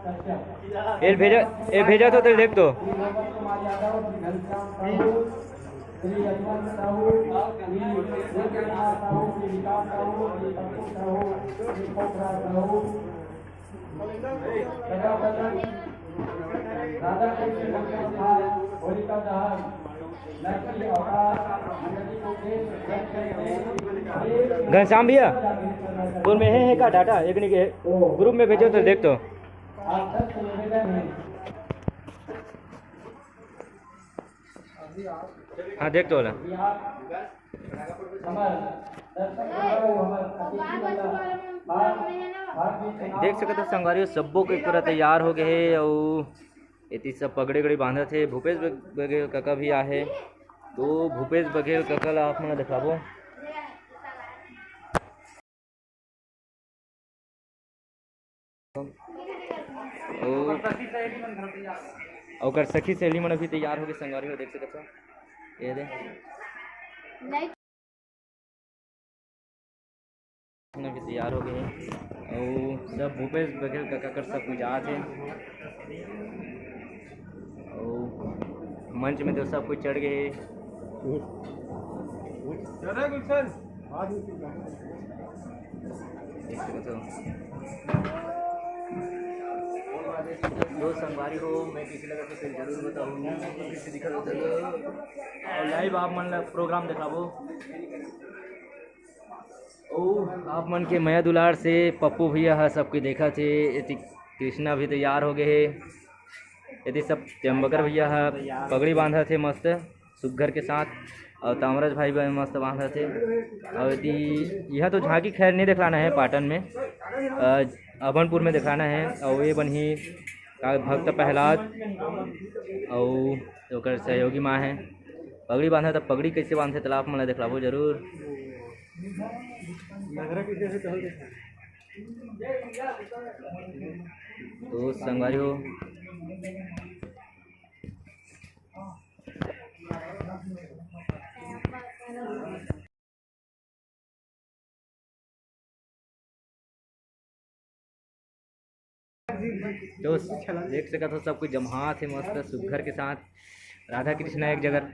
ये भेजा तो तेरे देख तो घनश्याम भैया फोन में है का डाटा एक नहीं के ग्रुप में भेजो तो देख तो हाँ देख तो वाला देख सकते हो संगवारी सबो के पूरा तैयार हो गए है और इतनी सब पगड़ी गड़ी बांधा थे। भूपेश बघेल काका भी आहे तो भूपेश बघेल काका ला आप मन दिखाबो और सखी सहेली मन भी तैयार हो गए संगवारी हो देख सकते हो ये दे भी तैयार हो गए और सब भूपेश बघेल काका कर सब कुछ आ थे और मंच में तो सब कुछ चढ़ गए जो संगवारी हो मैं किसी लगा तो फिर जरूर बताऊंगा किसी दिखा और लाइव आप मन प्रोग्राम दिखाबो ओ आप मन के मया दुलार से पप्पू भैया है सबके देखा थे यदि कृष्णा भी तैयार हो गए यदि सब त्र्यंबकर भैया है पगड़ी बांधा थे मस्त सुघर के साथ और तामराज भाई भी मस्त बांधा थे और यदि यह तो झांकी खैर नहीं दिखाना है पाटन में अभनपुर में दिखाना है और ये बनी भक्त प्रहलाद और सहयोगी माँ है पगड़ी बांधा तब पगड़ी कैसे बांधे तलाब में दिखलाबो जरूर तो संगवारी हो तो देख सका तो सब कुछ जमात है मस्त सुघर के साथ राधा कृष्णा एक जगह